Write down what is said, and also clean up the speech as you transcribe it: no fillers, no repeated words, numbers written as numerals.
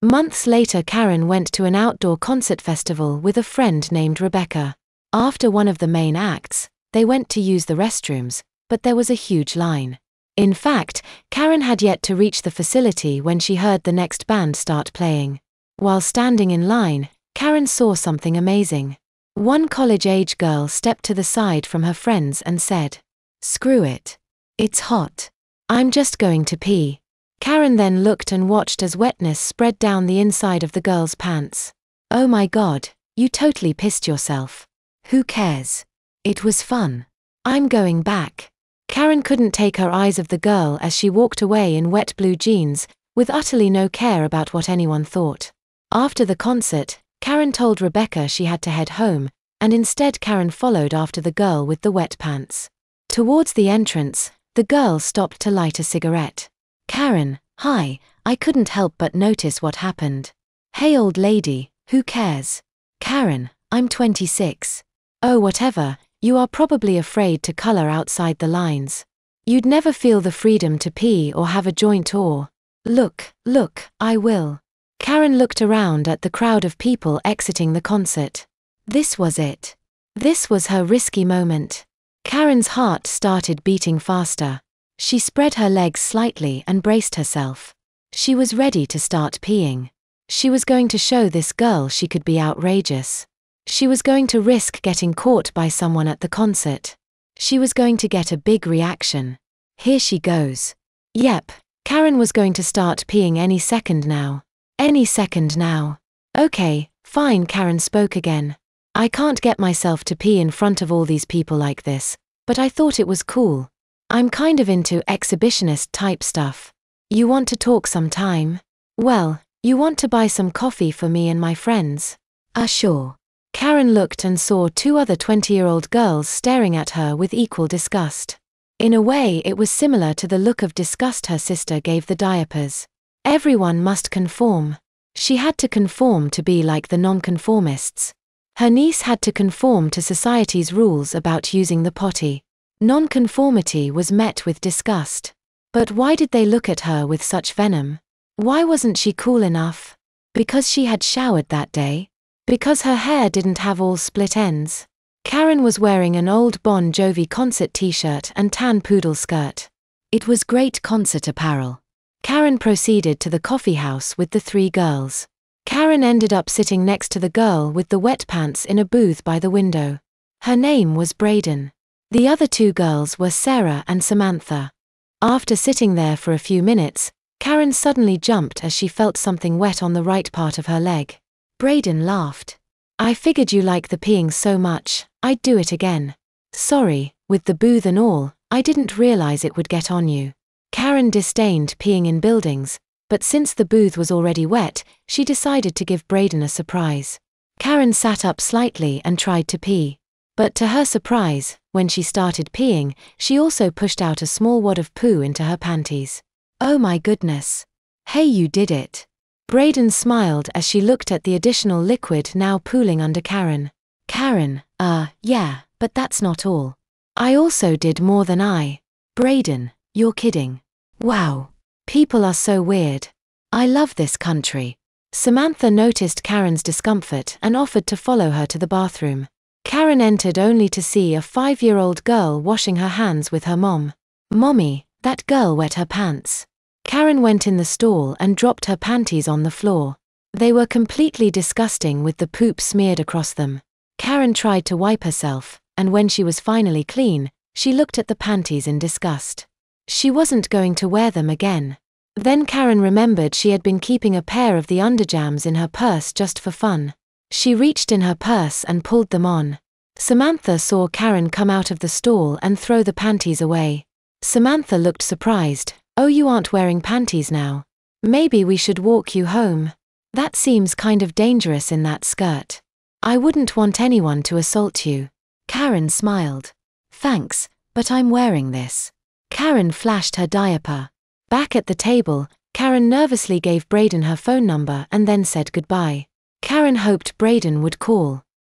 Months later, Karen went to an outdoor concert festival with a friend named Rebecca. After one of the main acts, they went to use the restrooms, but there was a huge line. In fact, Karen had yet to reach the facility when she heard the next band start playing. While standing in line, Karen saw something amazing. One college-age girl stepped to the side from her friends and said, "Screw it. It's hot. I'm just going to pee." Karen then looked and watched as wetness spread down the inside of the girl's pants. "Oh my God, you totally pissed yourself. Who cares? It was fun. I'm going back." Karen couldn't take her eyes off the girl as she walked away in wet blue jeans, with utterly no care about what anyone thought. After the concert, Karen told Rebecca she had to head home, and instead Karen followed after the girl with the wet pants. Towards the entrance, the girl stopped to light a cigarette. "Karen, hi, I couldn't help but notice what happened." "Hey old lady, who cares?" "Karen, I'm 26. "Oh whatever, you are probably afraid to color outside the lines. You'd never feel the freedom to pee or have a joint or..." Look, I will." Karen looked around at the crowd of people exiting the concert. This was it. This was her risky moment. Karen's heart started beating faster. She spread her legs slightly and braced herself. She was ready to start peeing. She was going to show this girl she could be outrageous. She was going to risk getting caught by someone at the concert. She was going to get a big reaction. Here she goes. Yep, Karen was going to start peeing any second now. Any second now. "Okay, fine," Karen spoke again. "I can't get myself to pee in front of all these people like this, but I thought it was cool. I'm kind of into exhibitionist type stuff. You want to talk sometime? Well, you want to buy some coffee for me and my friends?" Sure." Karen looked and saw two other 20-year-old girls staring at her with equal disgust. In a way, it was similar to the look of disgust her sister gave the diapers. Everyone must conform. She had to conform to be like the nonconformists. Her niece had to conform to society's rules about using the potty. Nonconformity was met with disgust. But why did they look at her with such venom? Why wasn't she cool enough? Because she had showered that day? Because her hair didn't have all split ends? Karen was wearing an old Bon Jovi concert t-shirt and tan poodle skirt. It was great concert apparel. Karen proceeded to the coffee house with the three girls. Karen ended up sitting next to the girl with the wet pants in a booth by the window. Her name was Braden. The other two girls were Sarah and Samantha. After sitting there for a few minutes, Karen suddenly jumped as she felt something wet on the right part of her leg. Braden laughed. "I figured you like the peeing so much, I'd do it again." "Sorry, with the booth and all, I didn't realize it would get on you." Karen disdained peeing in buildings, but since the booth was already wet, she decided to give Braden a surprise. Karen sat up slightly and tried to pee. But to her surprise, when she started peeing, she also pushed out a small wad of poo into her panties. "Oh my goodness. Hey, you did it." Braden smiled as she looked at the additional liquid now pooling under Karen. "Karen, yeah, but that's not all. I also did more than I." "Braden, you're kidding. Wow. People are so weird. I love this country." Samantha noticed Karen's discomfort and offered to follow her to the bathroom. Karen entered only to see a 5-year-old girl washing her hands with her mom. "Mommy, that girl wet her pants." Karen went in the stall and dropped her panties on the floor. They were completely disgusting with the poop smeared across them. Karen tried to wipe herself, and when she was finally clean, she looked at the panties in disgust. She wasn't going to wear them again. Then Karen remembered she had been keeping a pair of the underjams in her purse just for fun. She reached in her purse and pulled them on. Samantha saw Karen come out of the stall and throw the panties away. Samantha looked surprised. "Oh, you aren't wearing panties now? Maybe we should walk you home. That seems kind of dangerous in that skirt. I wouldn't want anyone to assault you." Karen smiled. "Thanks, but I'm wearing this." Karen flashed her diaper. Back at the table, Karen nervously gave Braden her phone number and then said goodbye. Karen hoped Braden would call.